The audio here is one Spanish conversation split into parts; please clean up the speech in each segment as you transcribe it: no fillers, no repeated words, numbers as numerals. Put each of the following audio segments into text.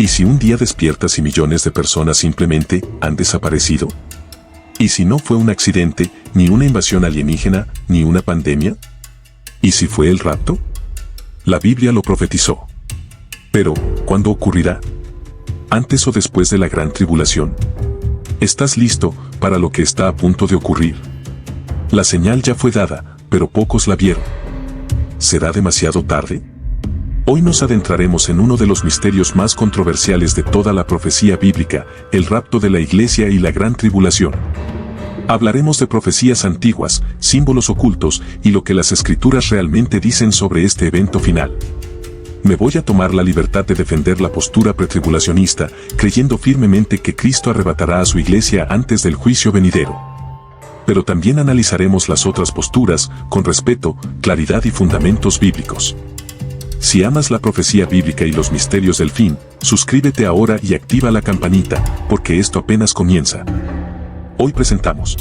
¿Y si un día despiertas y millones de personas simplemente han desaparecido? ¿Y si no fue un accidente, ni una invasión alienígena, ni una pandemia? ¿Y si fue el rapto? La Biblia lo profetizó. Pero, ¿cuándo ocurrirá? ¿Antes o después de la gran tribulación? ¿Estás listo para lo que está a punto de ocurrir? La señal ya fue dada, pero pocos la vieron. ¿Será demasiado tarde? Hoy nos adentraremos en uno de los misterios más controversiales de toda la profecía bíblica, el rapto de la iglesia y la gran tribulación. Hablaremos de profecías antiguas, símbolos ocultos y lo que las escrituras realmente dicen sobre este evento final. Me voy a tomar la libertad de defender la postura pretribulacionista, creyendo firmemente que Cristo arrebatará a su iglesia antes del juicio venidero. Pero también analizaremos las otras posturas, con respeto, claridad y fundamentos bíblicos. Si amas la profecía bíblica y los misterios del fin, suscríbete ahora y activa la campanita, porque esto apenas comienza. Hoy presentamos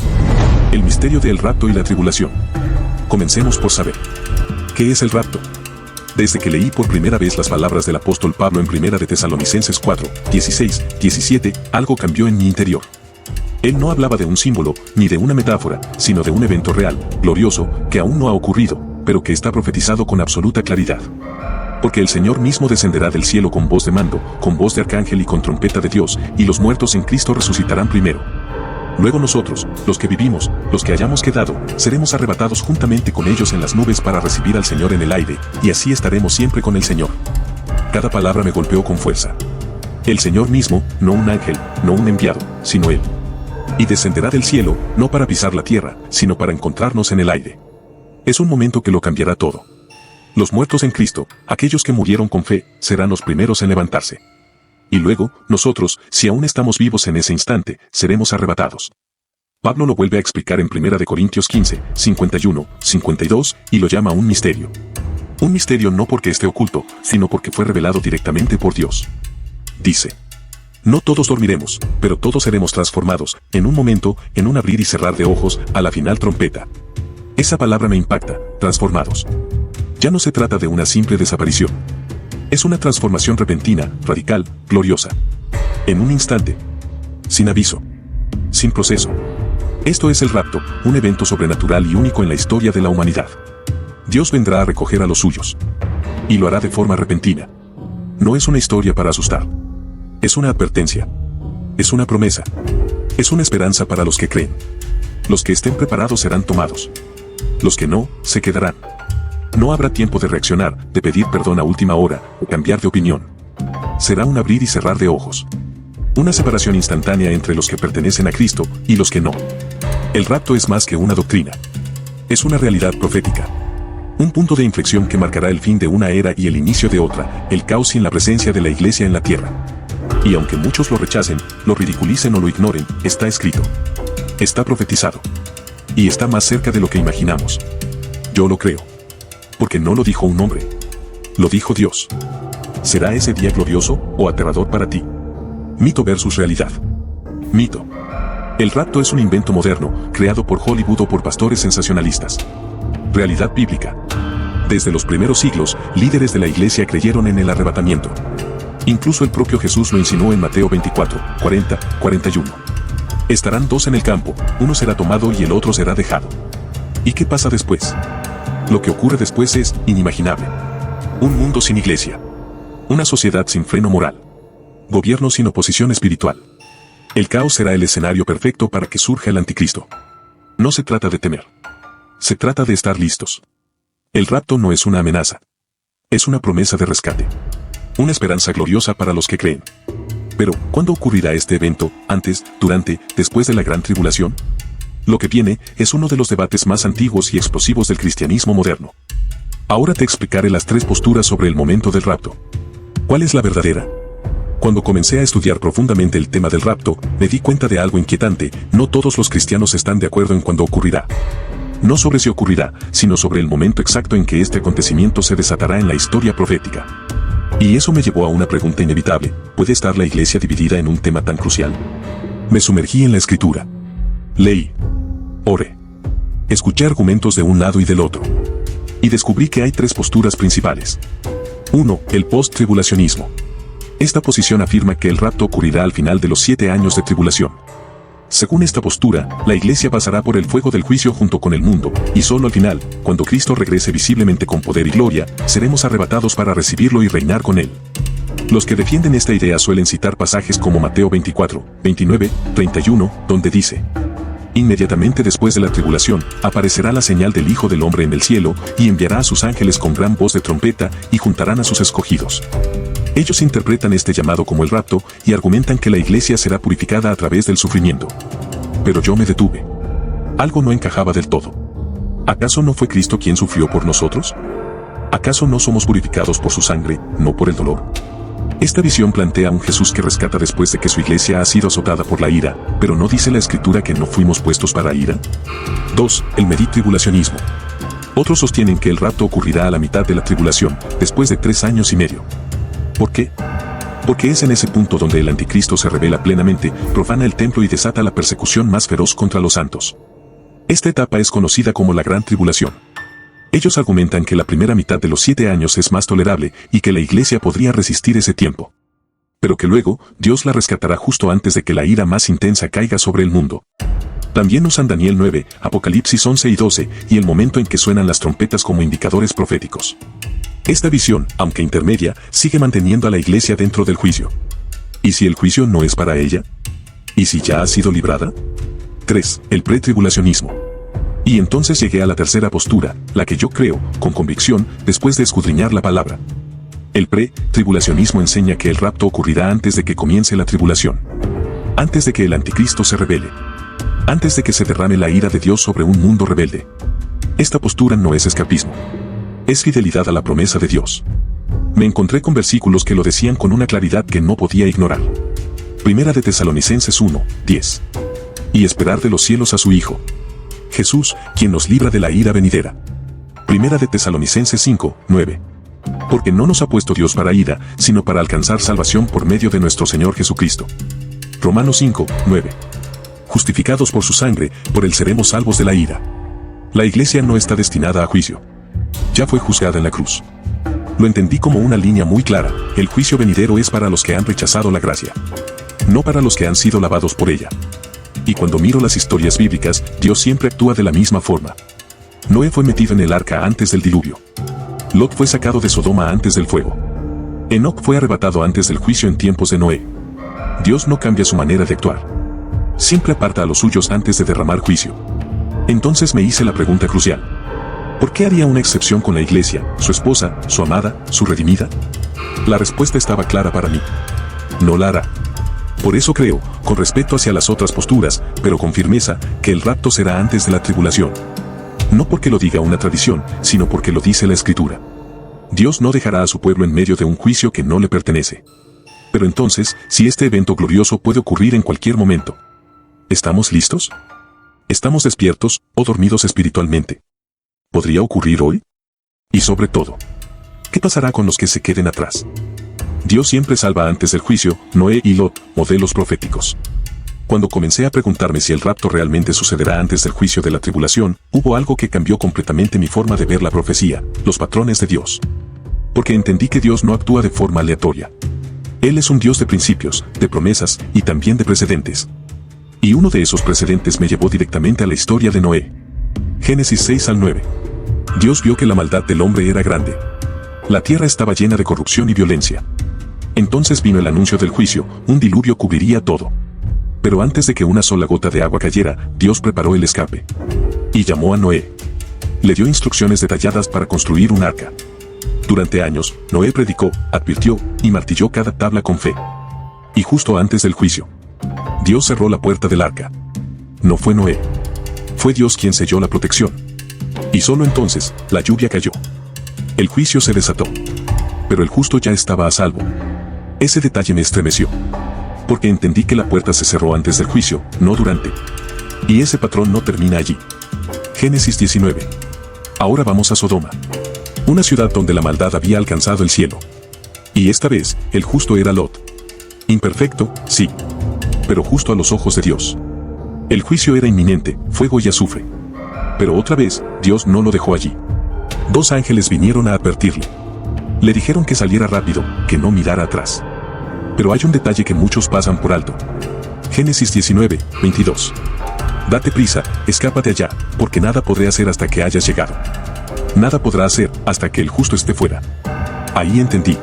el misterio del rapto y la tribulación. Comencemos por saber ¿qué es el rapto? Desde que leí por primera vez las palabras del apóstol Pablo en 1 de Tesalonicenses 4, 16, 17, algo cambió en mi interior. Él no hablaba de un símbolo, ni de una metáfora, sino de un evento real, glorioso, que aún no ha ocurrido, pero que está profetizado con absoluta claridad. Porque el Señor mismo descenderá del cielo con voz de mando, con voz de arcángel y con trompeta de Dios, y los muertos en Cristo resucitarán primero. Luego nosotros, los que vivimos, los que hayamos quedado, seremos arrebatados juntamente con ellos en las nubes para recibir al Señor en el aire, y así estaremos siempre con el Señor. Cada palabra me golpeó con fuerza. El Señor mismo, no un ángel, no un enviado, sino Él. Y descenderá del cielo, no para pisar la tierra, sino para encontrarnos en el aire. Es un momento que lo cambiará todo. Los muertos en Cristo, aquellos que murieron con fe, serán los primeros en levantarse. Y luego, nosotros, si aún estamos vivos en ese instante, seremos arrebatados. Pablo lo vuelve a explicar en 1 Corintios 15, 51, 52, y lo llama un misterio. Un misterio no porque esté oculto, sino porque fue revelado directamente por Dios. Dice: no todos dormiremos, pero todos seremos transformados, en un momento, en un abrir y cerrar de ojos, a la final trompeta. Esa palabra me impacta, transformados. Ya no se trata de una simple desaparición. Es una transformación repentina, radical, gloriosa. En un instante. Sin aviso. Sin proceso. Esto es el rapto, un evento sobrenatural y único en la historia de la humanidad. Dios vendrá a recoger a los suyos. Y lo hará de forma repentina. No es una historia para asustar. Es una advertencia. Es una promesa. Es una esperanza para los que creen. Los que estén preparados serán tomados. Los que no, se quedarán. No habrá tiempo de reaccionar, de pedir perdón a última hora, o cambiar de opinión. Será un abrir y cerrar de ojos. Una separación instantánea entre los que pertenecen a Cristo y los que no. El rapto es más que una doctrina. Es una realidad profética. Un punto de inflexión que marcará el fin de una era y el inicio de otra, el caos sin la presencia de la iglesia en la tierra. Y aunque muchos lo rechacen, lo ridiculicen o lo ignoren, está escrito. Está profetizado. Y está más cerca de lo que imaginamos. Yo lo creo. Porque no lo dijo un hombre. Lo dijo Dios. ¿Será ese día glorioso o aterrador para ti? Mito versus realidad. Mito. El rapto es un invento moderno, creado por Hollywood o por pastores sensacionalistas. Realidad bíblica. Desde los primeros siglos, líderes de la iglesia creyeron en el arrebatamiento. Incluso el propio Jesús lo insinuó en Mateo 24, 40, 41. Estarán dos en el campo, uno será tomado y el otro será dejado. ¿Y qué pasa después? Lo que ocurre después es inimaginable. Un mundo sin iglesia. Una sociedad sin freno moral. Gobierno sin oposición espiritual. El caos será el escenario perfecto para que surja el anticristo. No se trata de temer. Se trata de estar listos. El rapto no es una amenaza. Es una promesa de rescate. Una esperanza gloriosa para los que creen. Pero, ¿cuándo ocurrirá este evento? ¿Antes, durante, después de la gran tribulación? Lo que viene es uno de los debates más antiguos y explosivos del cristianismo moderno. Ahora te explicaré las tres posturas sobre el momento del rapto. ¿Cuál es la verdadera? Cuando comencé a estudiar profundamente el tema del rapto, me di cuenta de algo inquietante: no todos los cristianos están de acuerdo en cuándo ocurrirá. No sobre si ocurrirá, sino sobre el momento exacto en que este acontecimiento se desatará en la historia profética. Y eso me llevó a una pregunta inevitable: ¿puede estar la iglesia dividida en un tema tan crucial? Me sumergí en la escritura. Leí. Oré. Escuché argumentos de un lado y del otro. Y descubrí que hay tres posturas principales. 1. El post-tribulacionismo. Esta posición afirma que el rapto ocurrirá al final de los 7 años de tribulación. Según esta postura, la iglesia pasará por el fuego del juicio junto con el mundo, y solo al final, cuando Cristo regrese visiblemente con poder y gloria, seremos arrebatados para recibirlo y reinar con él. Los que defienden esta idea suelen citar pasajes como Mateo 24, 29, 31, donde dice: inmediatamente después de la tribulación, aparecerá la señal del Hijo del Hombre en el cielo, y enviará a sus ángeles con gran voz de trompeta, y juntarán a sus escogidos. Ellos interpretan este llamado como el rapto, y argumentan que la iglesia será purificada a través del sufrimiento. Pero yo me detuve. Algo no encajaba del todo. ¿Acaso no fue Cristo quien sufrió por nosotros? ¿Acaso no somos purificados por su sangre, no por el dolor? Esta visión plantea a un Jesús que rescata después de que su iglesia ha sido azotada por la ira, pero ¿no dice la Escritura que no fuimos puestos para ira? 2. El meditribulacionismo. Otros sostienen que el rapto ocurrirá a la mitad de la tribulación, después de 3 años y medio. ¿Por qué? Porque es en ese punto donde el anticristo se revela plenamente, profana el templo y desata la persecución más feroz contra los santos. Esta etapa es conocida como la Gran Tribulación. Ellos argumentan que la primera mitad de los 7 años es más tolerable y que la iglesia podría resistir ese tiempo. Pero que luego, Dios la rescatará justo antes de que la ira más intensa caiga sobre el mundo. También usan Daniel 9, Apocalipsis 11 y 12, y el momento en que suenan las trompetas como indicadores proféticos. Esta visión, aunque intermedia, sigue manteniendo a la iglesia dentro del juicio. ¿Y si el juicio no es para ella? ¿Y si ya ha sido librada? 3. El pretribulacionismo. Y entonces llegué a la tercera postura, la que yo creo, con convicción, después de escudriñar la palabra. El pre-tribulacionismo enseña que el rapto ocurrirá antes de que comience la tribulación. Antes de que el anticristo se revele. Antes de que se derrame la ira de Dios sobre un mundo rebelde. Esta postura no es escapismo. Es fidelidad a la promesa de Dios. Me encontré con versículos que lo decían con una claridad que no podía ignorar. Primera de Tesalonicenses 1, 10. Y esperar de los cielos a su Hijo, Jesús, quien nos libra de la ira venidera. Primera de Tesalonicenses 5, 9. Porque no nos ha puesto Dios para ira, sino para alcanzar salvación por medio de nuestro Señor Jesucristo. Romanos 5, 9. Justificados por su sangre, por él seremos salvos de la ira. La iglesia no está destinada a juicio. Ya fue juzgada en la cruz. Lo entendí como una línea muy clara: el juicio venidero es para los que han rechazado la gracia, no para los que han sido lavados por ella. Y cuando miro las historias bíblicas, Dios siempre actúa de la misma forma. Noé fue metido en el arca antes del diluvio. Lot fue sacado de Sodoma antes del fuego. Enoc fue arrebatado antes del juicio en tiempos de Noé. Dios no cambia su manera de actuar. Siempre aparta a los suyos antes de derramar juicio. Entonces me hice la pregunta crucial: ¿por qué haría una excepción con la iglesia, su esposa, su amada, su redimida? La respuesta estaba clara para mí: no la hará. Por eso creo, con respeto hacia las otras posturas, pero con firmeza, que el rapto será antes de la tribulación. No porque lo diga una tradición, sino porque lo dice la Escritura. Dios no dejará a su pueblo en medio de un juicio que no le pertenece. Pero entonces, si este evento glorioso puede ocurrir en cualquier momento, ¿estamos listos? ¿Estamos despiertos o dormidos espiritualmente? ¿Podría ocurrir hoy? Y sobre todo, ¿qué pasará con los que se queden atrás? Dios siempre salva antes del juicio. Noé y Lot, modelos proféticos. Cuando comencé a preguntarme si el rapto realmente sucederá antes del juicio de la tribulación, hubo algo que cambió completamente mi forma de ver la profecía, los patrones de Dios. Porque entendí que Dios no actúa de forma aleatoria. Él es un Dios de principios, de promesas y también de precedentes. Y uno de esos precedentes me llevó directamente a la historia de Noé. Génesis 6 al 9. Dios vio que la maldad del hombre era grande. La tierra estaba llena de corrupción y violencia. Entonces vino el anuncio del juicio: un diluvio cubriría todo. Pero antes de que una sola gota de agua cayera, Dios preparó el escape. Y llamó a Noé. Le dio instrucciones detalladas para construir un arca. Durante años, Noé predicó, advirtió y martilló cada tabla con fe. Y justo antes del juicio, Dios cerró la puerta del arca. No fue Noé. Fue Dios quien selló la protección. Y solo entonces, la lluvia cayó. El juicio se desató. Pero el justo ya estaba a salvo. Ese detalle me estremeció. Porque entendí que la puerta se cerró antes del juicio, no durante. Y ese patrón no termina allí. Génesis 19. Ahora vamos a Sodoma. Una ciudad donde la maldad había alcanzado el cielo. Y esta vez, el justo era Lot. Imperfecto, sí. Pero justo a los ojos de Dios. El juicio era inminente, fuego y azufre. Pero otra vez, Dios no lo dejó allí. 2 ángeles vinieron a advertirle. Le dijeron que saliera rápido, que no mirara atrás. Pero hay un detalle que muchos pasan por alto. Génesis 19, 22. Date prisa, escapa de allá, porque nada podré hacer hasta que hayas llegado. Nada podrá hacer hasta que el justo esté fuera. Ahí entendí.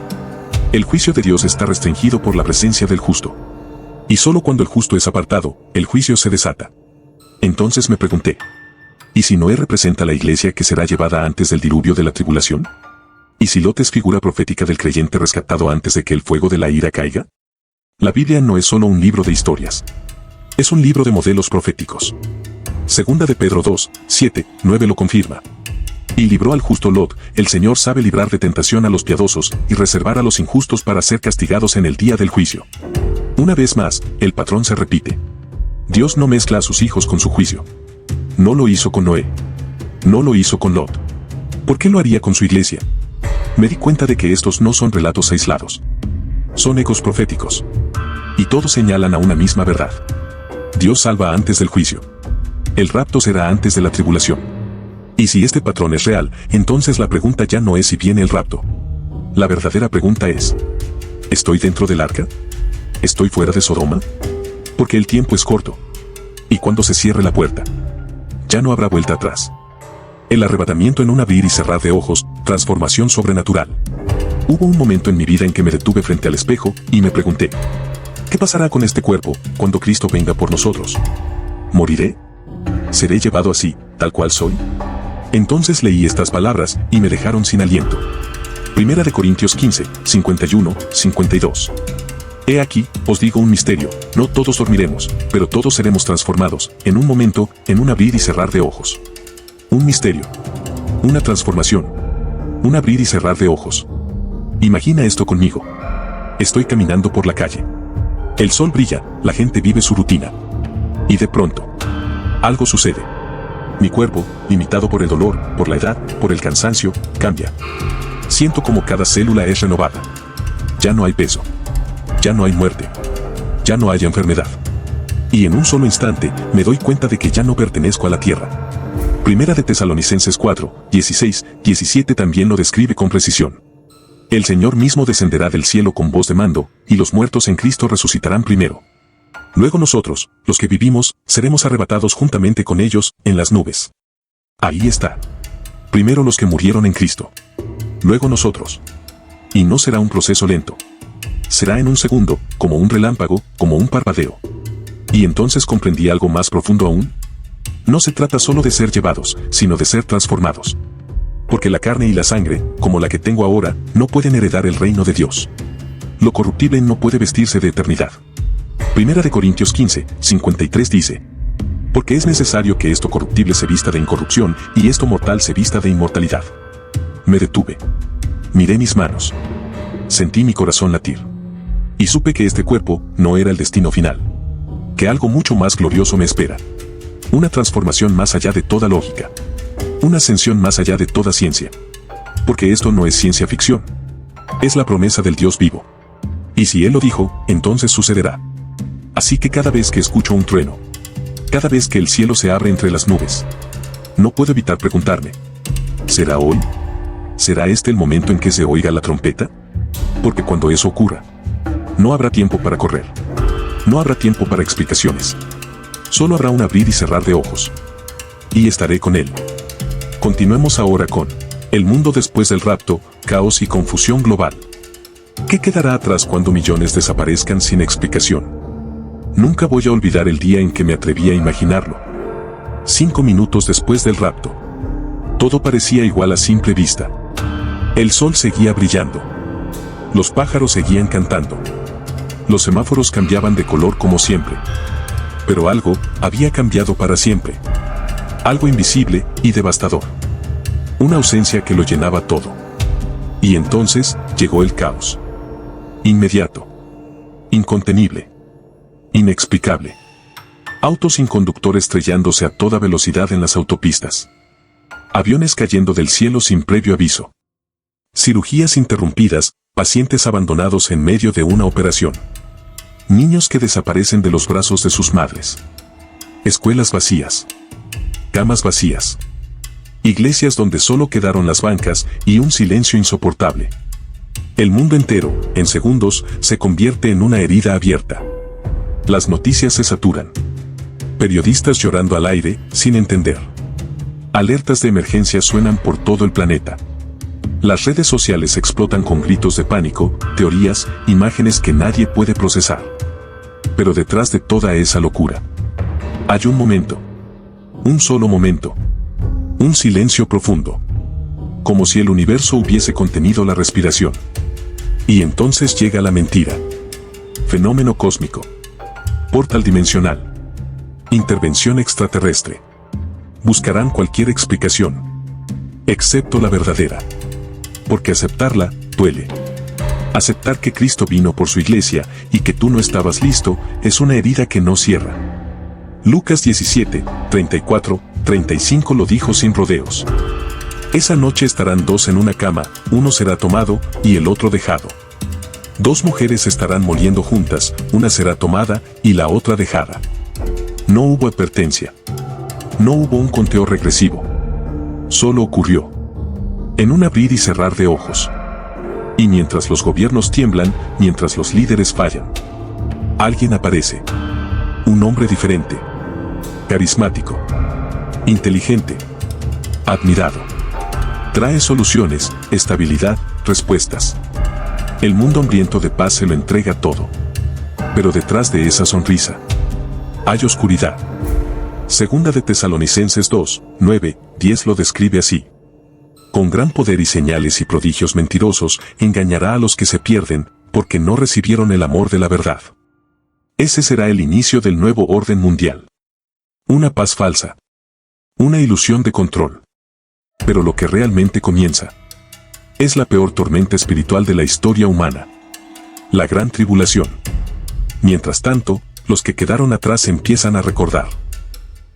El juicio de Dios está restringido por la presencia del justo. Y solo cuando el justo es apartado, el juicio se desata. Entonces me pregunté, ¿y si Noé representa la iglesia que será llevada antes del diluvio de la tribulación? ¿Y si Lot es figura profética del creyente rescatado antes de que el fuego de la ira caiga? La Biblia no es solo un libro de historias. Es un libro de modelos proféticos. Segunda de Pedro 2, 7, 9 lo confirma. Y libró al justo Lot, el Señor sabe librar de tentación a los piadosos y reservar a los injustos para ser castigados en el día del juicio. Una vez más, el patrón se repite. Dios no mezcla a sus hijos con su juicio. No lo hizo con Noé. No lo hizo con Lot. ¿Por qué lo haría con su iglesia? Me di cuenta de que estos no son relatos aislados. Son ecos proféticos. Y todos señalan a una misma verdad. Dios salva antes del juicio. El rapto será antes de la tribulación. Y si este patrón es real, entonces la pregunta ya no es si viene el rapto. La verdadera pregunta es, ¿estoy dentro del arca? ¿Estoy fuera de Sodoma? Porque el tiempo es corto. Y cuando se cierre la puerta, ya no habrá vuelta atrás. El arrebatamiento en un abrir y cerrar de ojos, transformación sobrenatural. Hubo un momento en mi vida en que me detuve frente al espejo y me pregunté, ¿qué pasará con este cuerpo cuando Cristo venga por nosotros? ¿Moriré? ¿Seré llevado así, tal cual soy? Entonces leí estas palabras y me dejaron sin aliento. Primera de Corintios 15, 51, 52. He aquí, os digo un misterio, no todos dormiremos, pero todos seremos transformados, en un momento, en un abrir y cerrar de ojos. Un misterio. Una transformación. Un abrir y cerrar de ojos. Imagina esto conmigo. Estoy caminando por la calle. El sol brilla, la gente vive su rutina. Y de pronto, algo sucede. Mi cuerpo, limitado por el dolor, por la edad, por el cansancio, cambia. Siento como cada célula es renovada. Ya no hay peso. Ya no hay muerte. Ya no hay enfermedad. Y en un solo instante, me doy cuenta de que ya no pertenezco a la tierra. Primera de Tesalonicenses 4, 16, 17 también lo describe con precisión. El Señor mismo descenderá del cielo con voz de mando, y los muertos en Cristo resucitarán primero. Luego nosotros, los que vivimos, seremos arrebatados juntamente con ellos, en las nubes. Ahí está. Primero los que murieron en Cristo. Luego nosotros. Y no será un proceso lento. Será en un segundo, como un relámpago, como un parpadeo. Y entonces comprendí algo más profundo aún. No se trata solo de ser llevados, sino de ser transformados. Porque la carne y la sangre, como la que tengo ahora, no pueden heredar el reino de Dios. Lo corruptible no puede vestirse de eternidad. Primera de Corintios 15, 53 dice, porque es necesario que esto corruptible se vista de incorrupción y esto mortal se vista de inmortalidad. Me detuve. Miré mis manos. Sentí mi corazón latir. Y supe que este cuerpo no era el destino final. Que algo mucho más glorioso me espera. Una transformación más allá de toda lógica. Una ascensión más allá de toda ciencia. Porque esto no es ciencia ficción. Es la promesa del Dios vivo. Y si Él lo dijo, entonces sucederá. Así que cada vez que escucho un trueno, cada vez que el cielo se abre entre las nubes, no puedo evitar preguntarme, ¿será hoy? ¿Será este el momento en que se oiga la trompeta? Porque cuando eso ocurra, no habrá tiempo para correr. No habrá tiempo para explicaciones. Solo habrá un abrir y cerrar de ojos. Y estaré con Él. Continuemos ahora con el mundo después del rapto, caos y confusión global. ¿Qué quedará atrás cuando millones desaparezcan sin explicación? Nunca voy a olvidar el día en que me atreví a imaginarlo. 5 minutos después del rapto. Todo parecía igual a simple vista. El sol seguía brillando. Los pájaros seguían cantando. Los semáforos cambiaban de color como siempre. Pero algo había cambiado para siempre. Algo invisible y devastador. Una ausencia que lo llenaba todo. Y entonces llegó el caos. Inmediato. Incontenible. Inexplicable. Autos sin conductor estrellándose a toda velocidad en las autopistas. Aviones cayendo del cielo sin previo aviso. Cirugías interrumpidas, pacientes abandonados en medio de una operación. Niños que desaparecen de los brazos de sus madres. Escuelas vacías. Camas vacías. Iglesias donde solo quedaron las bancas y un silencio insoportable. El mundo entero, en segundos, se convierte en una herida abierta. Las noticias se saturan. Periodistas llorando al aire, sin entender. Alertas de emergencia suenan por todo el planeta. Las redes sociales explotan con gritos de pánico, teorías, imágenes que nadie puede procesar. Pero detrás de toda esa locura, hay un momento. Un solo momento. Un silencio profundo. Como si el universo hubiese contenido la respiración. Y entonces llega la mentira. Fenómeno cósmico. Portal dimensional. Intervención extraterrestre. Buscarán cualquier explicación. Excepto la verdadera. Porque aceptarla, duele. Aceptar que Cristo vino por su iglesia y que tú no estabas listo, es una herida que no cierra. Lucas 17, 34, 35 lo dijo sin rodeos. Esa noche estarán dos en una cama, uno será tomado y el otro dejado. Dos mujeres estarán moliendo juntas, una será tomada y la otra dejada. No hubo advertencia. No hubo un conteo regresivo. Solo ocurrió. En un abrir y cerrar de ojos. Y mientras los gobiernos tiemblan, mientras los líderes fallan, alguien aparece. Un hombre diferente. Carismático. Inteligente. Admirado. Trae soluciones, estabilidad, respuestas. El mundo hambriento de paz se lo entrega todo. Pero detrás de esa sonrisa hay oscuridad. Segunda de Tesalonicenses 2, 9, 10 lo describe así. Con gran poder y señales y prodigios mentirosos, engañará a los que se pierden, porque no recibieron el amor de la verdad. Ese será el inicio del nuevo orden mundial. Una paz falsa. Una ilusión de control. Pero lo que realmente comienza es la peor tormenta espiritual de la historia humana. La gran tribulación. Mientras tanto, los que quedaron atrás empiezan a recordar.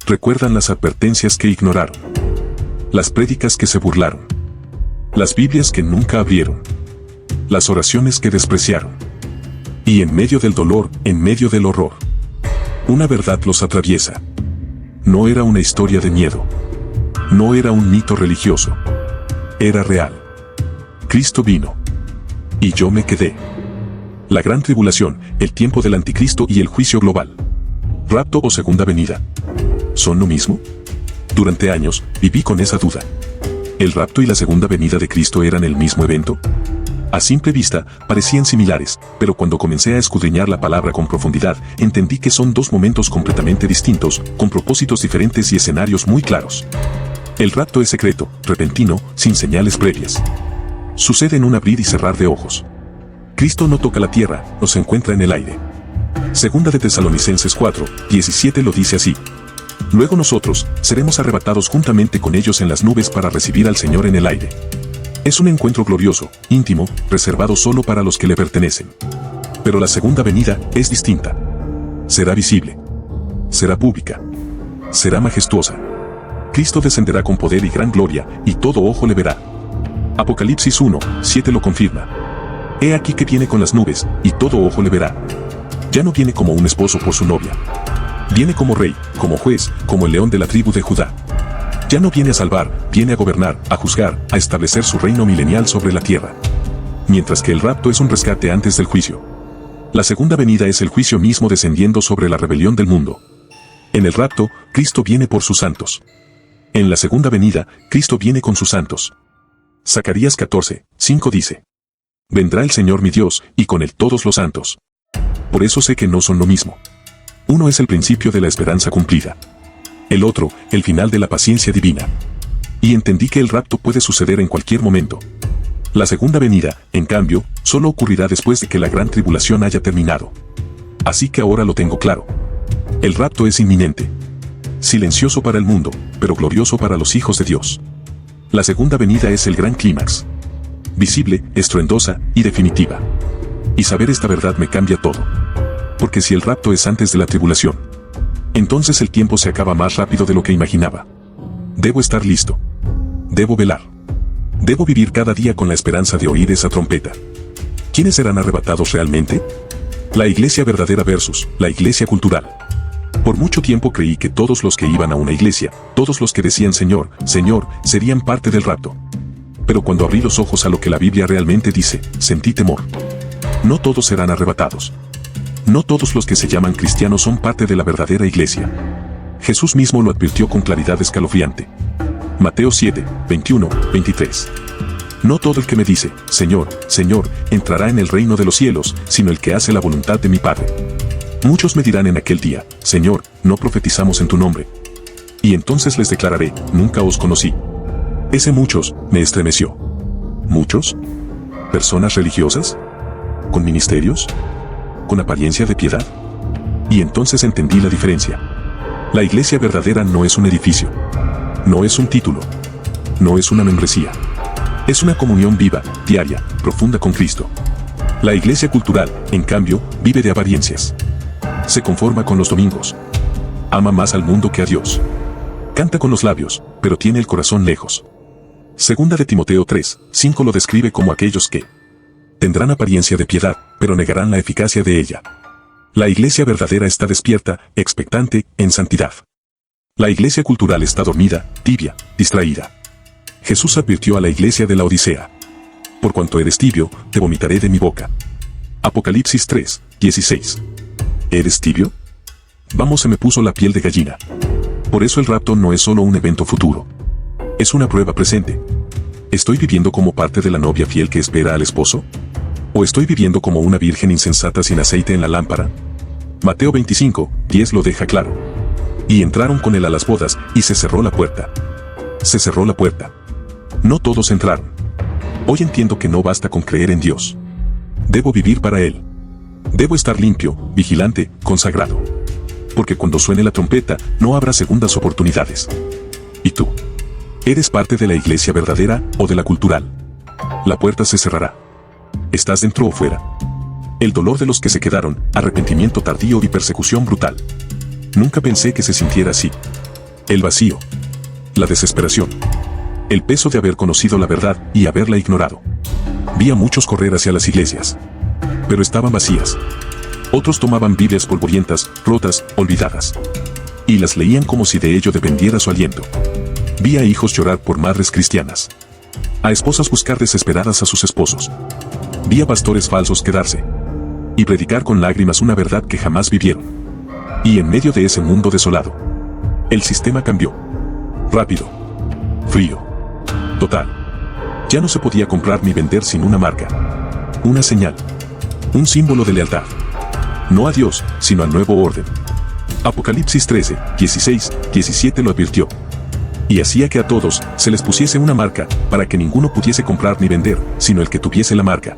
Recuerdan las advertencias que ignoraron. Las prédicas que se burlaron. Las Biblias que nunca abrieron. Las oraciones que despreciaron. Y en medio del dolor, en medio del horror, una verdad los atraviesa. No era una historia de miedo. No era un mito religioso. Era real. Cristo vino. Y yo me quedé. La gran tribulación, el tiempo del anticristo y el juicio global. ¿Rapto o segunda venida? ¿Son lo mismo? Durante años, viví con esa duda. ¿El rapto y la segunda venida de Cristo eran el mismo evento? A simple vista, parecían similares, pero cuando comencé a escudriñar la palabra con profundidad, entendí que son dos momentos completamente distintos, con propósitos diferentes y escenarios muy claros. El rapto es secreto, repentino, sin señales previas. Sucede en un abrir y cerrar de ojos. Cristo no toca la tierra, nos encuentra en el aire. Segunda de Tesalonicenses 4, 17 lo dice así. Luego nosotros, seremos arrebatados juntamente con ellos en las nubes para recibir al Señor en el aire. Es un encuentro glorioso, íntimo, reservado solo para los que le pertenecen. Pero la segunda venida es distinta. Será visible. Será pública. Será majestuosa. Cristo descenderá con poder y gran gloria, y todo ojo le verá. Apocalipsis 1, 7 lo confirma. He aquí que viene con las nubes, y todo ojo le verá. Ya no viene como un esposo por su novia. Viene como rey, como juez, como el león de la tribu de Judá. Ya no viene a salvar, viene a gobernar, a juzgar, a establecer su reino milenial sobre la tierra. Mientras que el rapto es un rescate antes del juicio. La segunda venida es el juicio mismo descendiendo sobre la rebelión del mundo. En el rapto, Cristo viene por sus santos. En la segunda venida, Cristo viene con sus santos. Zacarías 14, 5 dice. Vendrá el Señor mi Dios, y con él todos los santos. Por eso sé que no son lo mismo. Uno es el principio de la esperanza cumplida. El otro, el final de la paciencia divina. Y entendí que el rapto puede suceder en cualquier momento. La segunda venida, en cambio, solo ocurrirá después de que la gran tribulación haya terminado. Así que ahora lo tengo claro. El rapto es inminente. Silencioso para el mundo, pero glorioso para los hijos de Dios. La segunda venida es el gran clímax. Visible, estruendosa y definitiva. Y saber esta verdad me cambia todo. Porque si el rapto es antes de la tribulación, entonces el tiempo se acaba más rápido de lo que imaginaba. Debo estar listo. Debo velar. Debo vivir cada día con la esperanza de oír esa trompeta. ¿Quiénes serán arrebatados realmente? La iglesia verdadera versus la iglesia cultural. Por mucho tiempo creí que todos los que iban a una iglesia, todos los que decían Señor, Señor, serían parte del rapto. Pero cuando abrí los ojos a lo que la Biblia realmente dice, sentí temor. No todos serán arrebatados. No todos los que se llaman cristianos son parte de la verdadera iglesia. Jesús mismo lo advirtió con claridad escalofriante. Mateo 7, 21, 23. No todo el que me dice, Señor, Señor, entrará en el reino de los cielos, sino el que hace la voluntad de mi Padre. Muchos me dirán en aquel día, Señor, no profetizamos en tu nombre. Y entonces les declararé, nunca os conocí. Ese muchos me estremeció. ¿Muchos? ¿Personas religiosas? ¿Con ministerios? ¿Con apariencia de piedad? Y entonces entendí la diferencia. La iglesia verdadera no es un edificio. No es un título. No es una membresía. Es una comunión viva, diaria, profunda con Cristo. La iglesia cultural, en cambio, vive de apariencias. Se conforma con los domingos. Ama más al mundo que a Dios. Canta con los labios, pero tiene el corazón lejos. Segunda de Timoteo 3, 5 lo describe como aquellos que tendrán apariencia de piedad, pero negarán la eficacia de ella. La iglesia verdadera está despierta, expectante, en santidad. La iglesia cultural está dormida, tibia, distraída. Jesús advirtió a la iglesia de la Odisea. Por cuanto eres tibio, te vomitaré de mi boca. Apocalipsis 3, 16. ¿Eres tibio? Vamos, se me puso la piel de gallina. Por eso el rapto no es solo un evento futuro. Es una prueba presente. ¿Estoy viviendo como parte de la novia fiel que espera al esposo? ¿O estoy viviendo como una virgen insensata sin aceite en la lámpara? Mateo 25, 10 lo deja claro. Y entraron con él a las bodas, y se cerró la puerta. Se cerró la puerta. No todos entraron. Hoy entiendo que no basta con creer en Dios. Debo vivir para Él. Debo estar limpio, vigilante, consagrado. Porque cuando suene la trompeta, no habrá segundas oportunidades. ¿Y tú? ¿Eres parte de la iglesia verdadera o de la cultural? La puerta se cerrará. ¿Estás dentro o fuera? El dolor de los que se quedaron, arrepentimiento tardío y persecución brutal. Nunca pensé que se sintiera así. El vacío. La desesperación. El peso de haber conocido la verdad y haberla ignorado. Vi a muchos correr hacia las iglesias. Pero estaban vacías. Otros tomaban Biblias polvorientas, rotas, olvidadas. Y las leían como si de ello dependiera su aliento. Vi a hijos llorar por madres cristianas. A esposas buscar desesperadas a sus esposos. Vi a pastores falsos quedarse. Y predicar con lágrimas una verdad que jamás vivieron. Y en medio de ese mundo desolado, el sistema cambió. Rápido. Frío. Total. Ya no se podía comprar ni vender sin una marca. Una señal. Un símbolo de lealtad. No a Dios, sino al nuevo orden. Apocalipsis 13, 16, 17 lo advirtió. Y hacía que a todos se les pusiese una marca, para que ninguno pudiese comprar ni vender, sino el que tuviese la marca.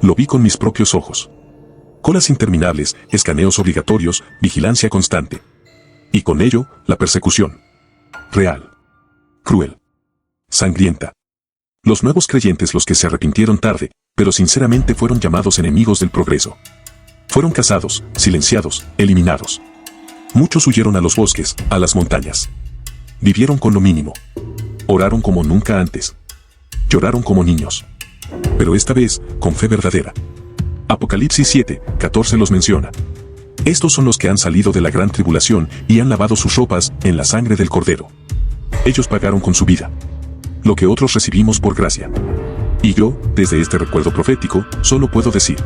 Lo vi con mis propios ojos. Colas interminables, escaneos obligatorios, vigilancia constante. Y con ello, la persecución. Real. Cruel. Sangrienta. Los nuevos creyentes, los que se arrepintieron tarde, pero sinceramente fueron llamados enemigos del progreso. Fueron cazados, silenciados, eliminados. Muchos huyeron a los bosques, a las montañas. Vivieron con lo mínimo. Oraron como nunca antes. Lloraron como niños. Pero esta vez, con fe verdadera. Apocalipsis 7, 14 los menciona. Estos son los que han salido de la gran tribulación y han lavado sus ropas en la sangre del Cordero. Ellos pagaron con su vida lo que otros recibimos por gracia. Y yo, desde este recuerdo profético, solo puedo decir: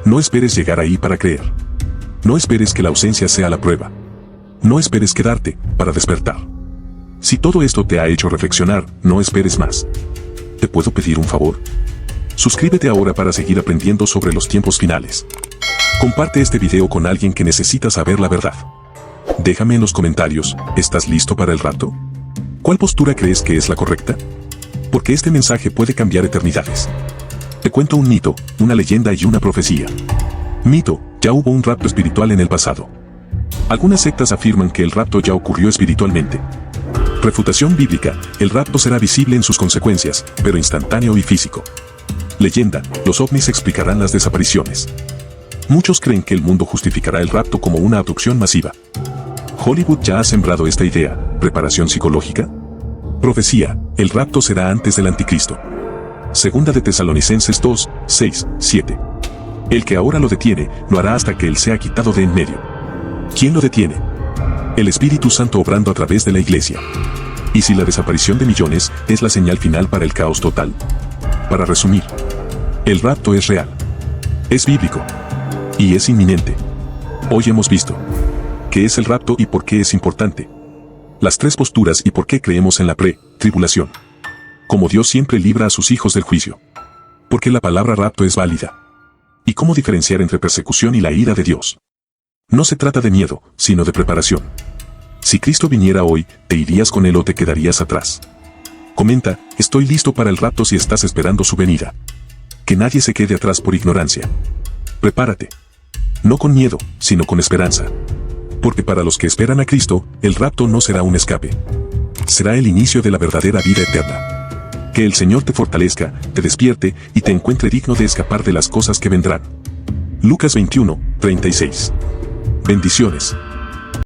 no esperes llegar ahí para creer. No esperes que la ausencia sea la prueba. No esperes quedarte para despertar. Si todo esto te ha hecho reflexionar, no esperes más. ¿Te puedo pedir un favor? Suscríbete ahora para seguir aprendiendo sobre los tiempos finales. Comparte este video con alguien que necesita saber la verdad. Déjame en los comentarios, ¿estás listo para el rapto? ¿Cuál postura crees que es la correcta? Porque este mensaje puede cambiar eternidades. Te cuento un mito, una leyenda y una profecía. Mito: ya hubo un rapto espiritual en el pasado. Algunas sectas afirman que el rapto ya ocurrió espiritualmente. Refutación bíblica: el rapto será visible en sus consecuencias, pero instantáneo y físico. Leyenda: los ovnis explicarán las desapariciones. Muchos creen que el mundo justificará el rapto como una abducción masiva. Hollywood ya ha sembrado esta idea. ¿Preparación psicológica? Profecía: el rapto será antes del anticristo. Segunda de Tesalonicenses 2, 6, 7. El que ahora lo detiene, lo hará hasta que él sea quitado de en medio. ¿Quién lo detiene? El Espíritu Santo obrando a través de la iglesia. ¿Y si la desaparición de millones es la señal final para el caos total? Para resumir, el rapto es real, es bíblico y es inminente. Hoy hemos visto qué es el rapto y por qué es importante, las tres posturas y por qué creemos en la pre-tribulación, cómo Dios siempre libra a sus hijos del juicio, porque la palabra rapto es válida, y cómo diferenciar entre persecución y la ira de Dios. No se trata de miedo, sino de preparación. Si Cristo viniera hoy, ¿te irías con Él o te quedarías atrás? Comenta, estoy listo para el rapto si estás esperando su venida. Que nadie se quede atrás por ignorancia. Prepárate. No con miedo, sino con esperanza. Porque para los que esperan a Cristo, el rapto no será un escape. Será el inicio de la verdadera vida eterna. Que el Señor te fortalezca, te despierte y te encuentre digno de escapar de las cosas que vendrán. Lucas 21, 36. Bendiciones.